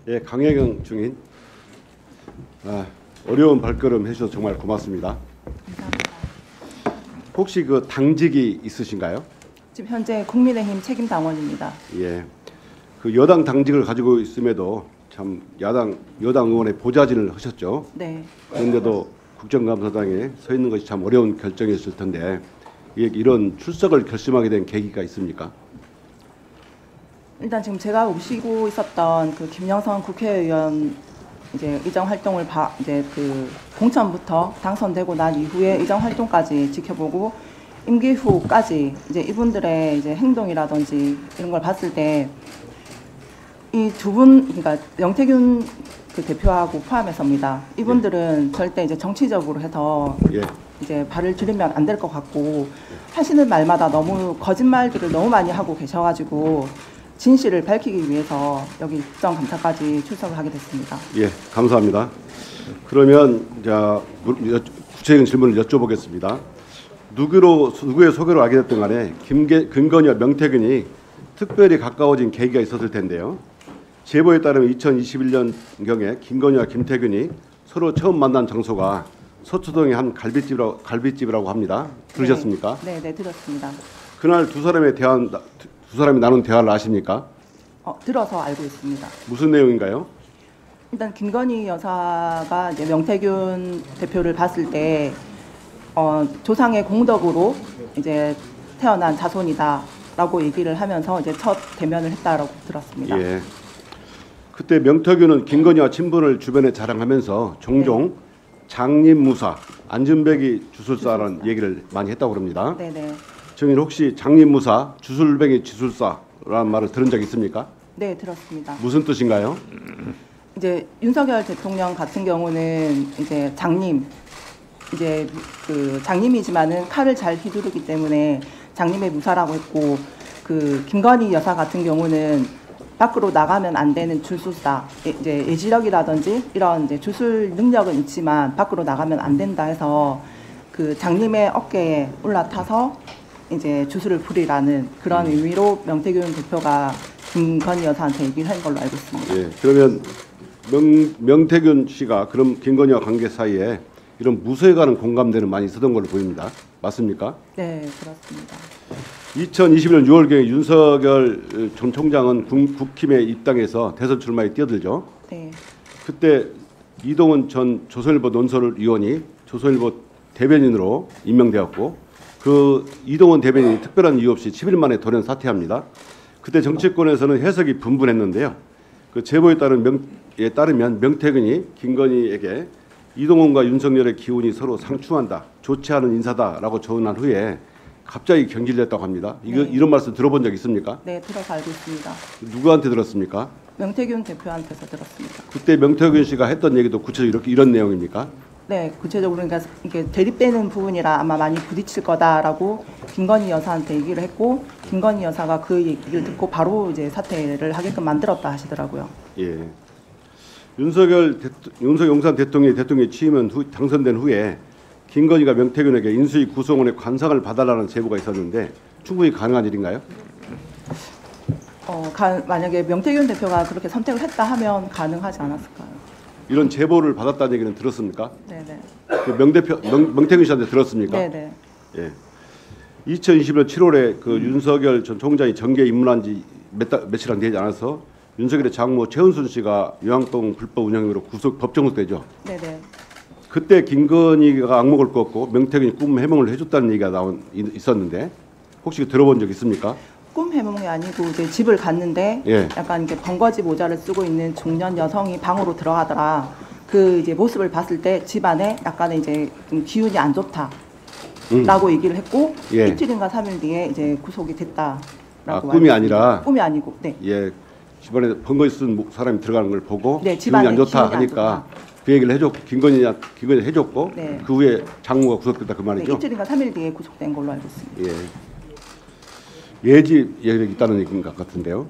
예, 강혜경 중인 어려운 발걸음 해주셔서 정말 고맙습니다. 감사합니다. 혹시 그 당직이 있으신가요? 지금 현재 국민의힘 책임 당원입니다. 예, 그 여당 당직을 가지고 있음에도 참 여당 의원의 보좌진을 하셨죠. 네. 그런데도 국정감사장에 서 있는 것이 참 어려운 결정이었을 텐데 이런 출석을 결심하게 된 계기가 있습니까? 일단 지금 제가 모시고 있었던 그 김영선 국회의원 이제 의정 활동을 이제 그 공천부터 당선되고 난 이후에 의정 활동까지 지켜보고 임기 후까지 이제 이분들의 이제 행동이라든지 이런 걸 봤을 때 이 두 분, 그러니까 명태균 그 대표하고 포함해서입니다. 이분들은 절대 이제 정치적으로 해서 이제 발을 들이면 안 될 것 같고 하시는 말마다 너무 거짓말들을 너무 많이 하고 계셔가지고 진실을 밝히기 위해서 여기 국정감사까지 출석을 하게 됐습니다. 예, 감사합니다. 그러면 구체적인 질문을 여쭤보겠습니다. 누구의 소개로 알게 됐든 간에 김건희와 명태균이 특별히 가까워진 계기가 있었을 텐데요. 제보에 따르면 2021년경에 김건희와 김태균이 서로 처음 만난 장소가 서초동의 한 갈비집이라고 합니다. 들으셨습니까? 네, 들었습니다. 그날 두 사람이 나눈 대화를 아십니까? 들어서 알고 있습니다. 무슨 내용인가요? 일단 김건희 여사가 이제 명태균 대표를 봤을 때 조상의 공덕으로 이제 태어난 자손이다라고 얘기를 하면서 이제 첫 대면을 했다라고 들었습니다. 예. 그때 명태균은 김건희와 친분을 주변에 자랑하면서 종종 장님무사, 안준뱅이 주술사라는 얘기를 많이 했다고 그럽니다. 네네. 정인 혹시 장님무사, 주술뱅이 주술사라는 말을 들은 적 있습니까? 네, 들었습니다. 무슨 뜻인가요? 이제 윤석열 대통령 같은 경우는 이제 장님, 이제 그 장님이지만은 칼을 잘 휘두르기 때문에 장님의 무사라고 했고, 그 김건희 여사 같은 경우는 밖으로 나가면 안 되는 주술사, 이제 예지력이라든지 이런 이제 주술 능력은 있지만 밖으로 나가면 안 된다 해서 그 장님의 어깨에 올라타서 이제 주술을 부리라는 그런 의미로 명태균 대표가 김건희 여사한테 얘기를 한 걸로 알고 있습니다. 예, 그러면 명태균 씨가 그럼 김건희와 관계 사이에 이런 무소에 관한 공감대는 많이 있었던 걸로 보입니다. 맞습니까? 네, 그렇습니다. 2021년 6월경에 윤석열 전 총장은 국힘에 입당해서 대선 출마에 뛰어들죠. 네. 그때 이동훈 전 조선일보 논설위원이 조선일보 대변인으로 임명되었고 그 이동훈 대변인이 특별한 이유 없이 10일 만에 돌연 사퇴합니다. 그때 정치권에서는 해석이 분분했는데요. 그 제보에 따르면 명태균이 김건희에게 이동훈과 윤석열의 기운이 서로 상충한다, 좋지 않은 인사다라고 조언한 후에 갑자기 경질됐다고 합니다. 이런 말씀 들어본 적 있습니까? 네, 들어서 알고 있습니다. 누구한테 들었습니까? 명태균 대표한테서 들었습니다. 그때 명태균 씨가 했던 얘기도 구체적으로 이런 내용입니까? 네, 구체적으로 그러니까 이게 대립되는 부분이라 아마 많이 부딪힐 거다라고 김건희 여사한테 얘기를 했고 김건희 여사가 그 얘기를 듣고 바로 이제 사퇴를 하게끔 만들었다 하시더라고요. 예. 윤석열 용산 대통령이 취임한 당선된 후에 김건희가 명태균에게 인수위 구성원의 관상을 봐달라는 제보가 있었는데 충분히 가능한 일인가요? 만약에 명태균 대표가 그렇게 선택을 했다 하면 가능하지 않았을까요? 이런 제보를 받았다는 얘기는 들었습니까? 네네. 그 명태균 씨한테 들었습니까? 네네. 예. 2021년 7월에 그 윤석열 전 총장이 정계에 입문한 지 며칠 안 되지 않아서 윤석열의 장모 최은순 씨가 요양병 불법 운영 혐의로 법정구속되죠. 네네. 그때 김건희가 악목을 꺾고 명태균이 꿈 해몽을 해줬다는 얘기가 있었는데 혹시 들어본 적 있습니까? 꿈 해몽이 아니고 이제 집을 갔는데 약간 이렇게 번거지 모자를 쓰고 있는 중년 여성이 방으로 들어가더라. 그 이제 모습을 봤을 때 집안에 약간 이제 좀 기운이 안 좋다라고 얘기를 했고 이틀인가 3일 뒤에 이제 구속이 됐다라고. 꿈이 아니라. 꿈이 아니고. 네. 예. 집안에 번거지 쓴 사람이 들어가는 걸 보고 네, 기운이 안 좋다 하니까 그 얘기를 김건희 해줬고 네. 그 후에 장모가 구속됐다 그 말이죠. 네, 이틀인가 3일 뒤에 구속된 걸로 알고 있습니다. 예. 예지 얘기가 있다는 얘기인 것 같은데요.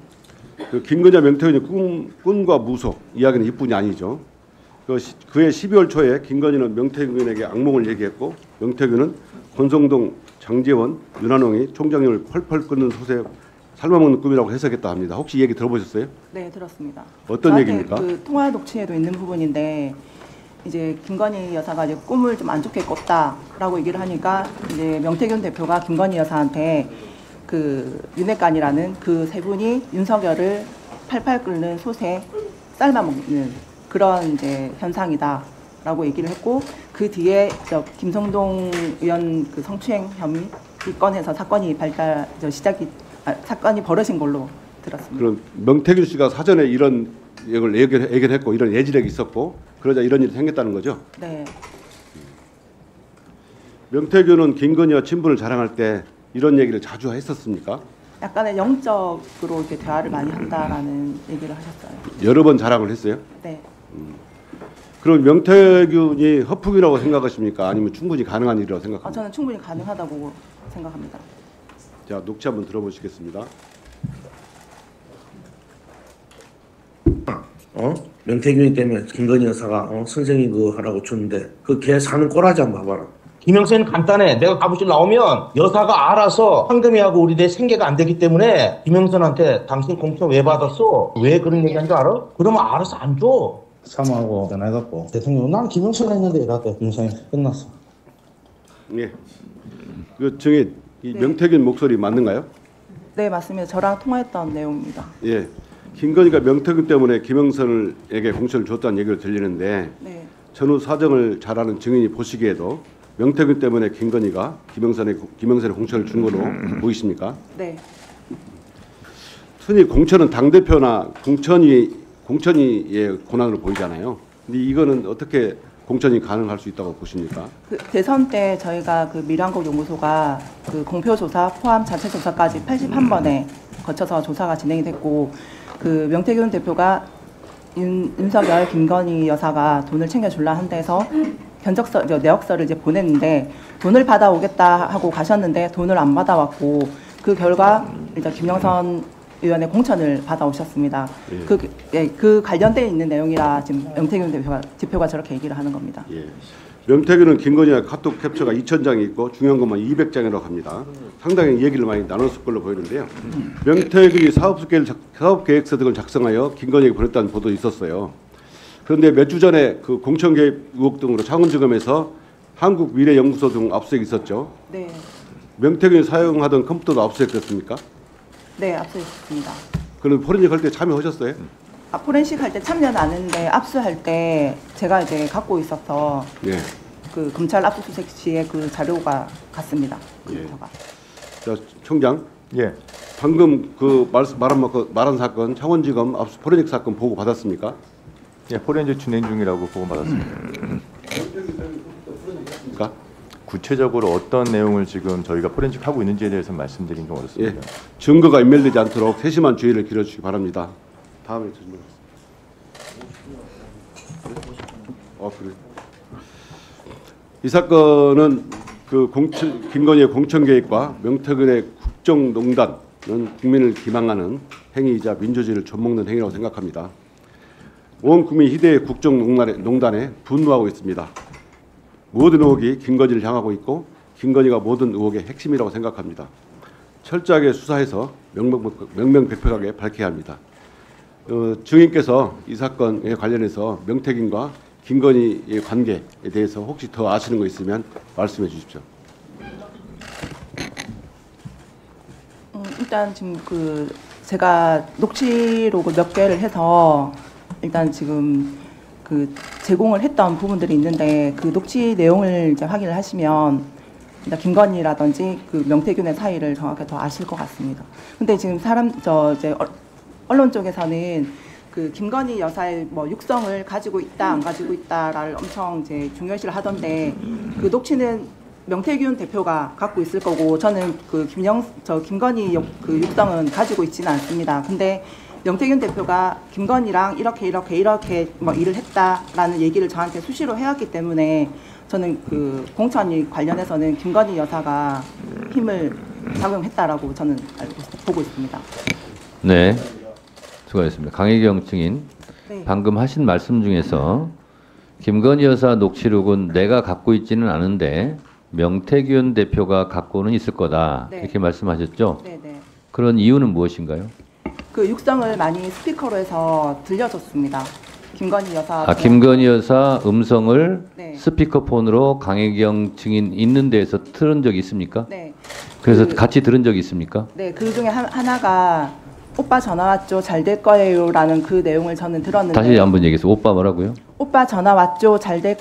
그 김건희와 명태균이 꿈과 무속 이야기는 이뿐이 아니죠. 그해 12월 초에 김건희는 명태균에게 악몽을 얘기했고 명태균은 권성동, 장제원, 윤한홍이 총장님을 펄펄 끓는 솥에 삶아먹는 꿈이라고 해석했다 합니다. 혹시 이 얘기 들어보셨어요? 네, 들었습니다. 어떤 저한테 얘기입니까? 그 통화 녹취에도 있는 부분인데 이제 김건희 여사가 이제 꿈을 좀 안 좋게 꿨다라고 얘기를 하니까 이제 명태균 대표가 김건희 여사한테 그 윤핵관이라는 그 세 분이 윤석열을 팔팔 끓는 솥에 삶아먹는 그런 이제 현상이다라고 얘기를 했고 그 뒤에 저 김성동 의원 그 성추행 혐의 이 건에서 사건이 사건이 벌어진 걸로 들었습니다. 그럼 명태균 씨가 사전에 이런 걸 예견했고 이런 예지력이 있었고 그러자 이런 일이 생겼다는 거죠? 네, 명태균은 김건희와 친분을 자랑할 때 이런 얘기를 자주 했었습니까? 약간의 영적으로 이렇게 대화를 많이 한다라는 얘기를 하셨어요. 여러 번 자랑을 했어요? 네, 그럼 명태균이 허풍이라고 생각하십니까? 아니면 충분히 가능한 일이라고 생각합니까? 저는 충분히 가능하다고 생각합니다. 자, 녹취 한번 들어보시겠습니다. 명태균이 때문에 김건희 여사가 선생님 그거 하라고 줬는데 그 걔 사는 꼬라지 한번 봐봐라. 김영선은 간단해. 내가 사무실 나오면 여사가 알아서 황금이하고 우리 내 생계가 안 되기 때문에 김영선한테 당신 공천 왜 받았어? 왜 그런 얘기한 줄 알아? 그러면 알아서 안 줘. 사모하고 전화해갖고 대통령 난 김영선 했는데 이랬대. 김영선이 끝났어. 예. 그 정희 이 네. 명태균 목소리 맞는가요? 네, 맞습니다. 저랑 통화했던 내용입니다. 예. 김건희가 명태균 때문에 김영선에게 공천을 줬다는 얘기를 들리는데 네, 전후 사정을 잘 아는 증인이 보시기에도 명태균 때문에 김건희가 김영선의 공천을 준 거로 보이십니까? 네, 흔히 공천은 당 대표나 공천위의 권한으로 보이잖아요. 근데 이거는 어떻게 공천이 가능할 수 있다고 보십니까? 그 대선 때 저희가 그 미래한국 연구소가 그 공표 조사 포함 자체 조사까지 81번에 거쳐서 조사가 진행이 됐고 그 명태균 대표가 윤석열 김건희 여사가 돈을 챙겨줄라 한 데서 내역서를 이제 보냈는데 돈을 받아오겠다 하고 가셨는데 돈을 안 받아왔고 그 결과 일단 김영선 의원의 공천을 받아오셨습니다. 예. 그 관련돼 있는 내용이라 지금 명태균 대표가 저렇게 얘기를 하는 겁니다. 예. 명태균은 김건희와 카톡 캡처가 2,000장이 있고 중요한 것만 200장이라고 합니다. 상당히 얘기를 많이 나눴을 걸로 보이는데요. 명태균이 사업계획서 등을 작성하여 김건희에게 보냈다는 보도 있었어요. 그런데 몇 주 전에 그 공천 개입 의혹 등으로 창원지검에서 한국미래연구소 등 압수수색이 있었죠. 네, 명태균이 사용하던 컴퓨터도 압수수색됐습니까? 네, 압수했습니다. 그럼 포렌식 할 때 참여하셨어요? 포렌식 할 때 참여는 안 했는데 압수할 때 제가 이제 갖고 있어서 예. 그 검찰 압수수색 시에 그 자료가 갔습니다. 컴퓨터가. 자, 총장. 예, 방금 그 말한 사건 창원지검 압수 포렌식 사건 보고 받았습니까? 예, 포렌식 진행 중이라고 보고받았습니다. 그러니까 구체적으로 어떤 내용을 지금 저희가 포렌식하고 있는지에 대해서 말씀드리긴 좀 예, 어렵습니다. 증거가 인멸되지 않도록 세심한 주의를 기울여주시기 바랍니다. 다음에 질문. 그래. 이 사건은 그 김건희의 공천 계획과 명태균의 국정농단은 국민을 기망하는 행위이자 민주주의를 좀먹는 행위라고 생각합니다. 온 국민 희대의 국정농단에 분노하고 있습니다. 모든 의혹이 김건희를 향하고 있고 김건희가 모든 의혹의 핵심이라고 생각합니다. 철저하게 수사해서 명명백백하게 밝혀야 합니다. 증인께서 이 사건에 관련해서 명태균과 김건희의 관계에 대해서 혹시 더 아시는 거 있으면 말씀해 주십시오. 일단 지금 그 제가 녹취록을 몇 개를 해서 일단 지금 그 제공을 했던 부분들이 있는데 그 녹취 내용을 이제 확인을 하시면 일단 김건희라든지 그 명태균의 사이를 정확히 더 아실 것 같습니다. 근데 지금 이제 언론 쪽에서는 그 김건희 여사의 뭐 육성을 가지고 있다 안 가지고 있다를 엄청 이제 중요시를 하던데 그 녹취는 명태균 대표가 갖고 있을 거고 저는 그 김건희 그 육성은 가지고 있지는 않습니다. 근데 명태균 대표가 김건희랑 이렇게 뭐 일을 했다라는 얘기를 저한테 수시로 해왔기 때문에 저는 그 공천이 관련해서는 김건희 여사가 힘을 작용했다라고 저는 보고 있습니다. 네, 수고하셨습니다. 강혜경 증인, 네. 방금 하신 말씀 중에서 김건희 여사 녹취록은 내가 갖고 있지는 않은데 명태균 대표가 갖고는 있을 거다 네. 이렇게 말씀하셨죠? 네, 네. 그런 이유는 무엇인가요? 그 육성을 많이 스피커로 해서 들려줬습니다. 김건희 여사. 김건희 여사 음성을 네. 스피커폰으로 강혜경 증인 있는 데에서 틀은 적이 있습니까? 네. 그래서 그- 같이 들은 적이 있습니까? 네, 그 중에 하나가 오빠 전화 왔죠, 잘 될 거예요라는 그 내용을 저는 들었는데. 다시 한번 얘기해서 오빠 뭐라고요? 오빠 전화 왔죠, 잘 될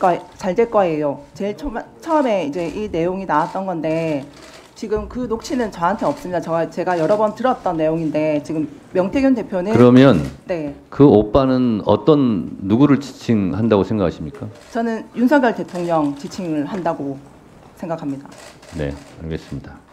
거예요. 제일 처음에 이제 이 내용이 나왔던 건데 지금 그 녹취는 저한테 없습니다. 제가 여러 번 들었던 내용인데 지금 명태균 대표는 그러면 네, 그 오빠는 어떤 누구를 지칭한다고 생각하십니까? 저는 윤석열 대통령 지칭을 한다고 생각합니다. 네, 알겠습니다.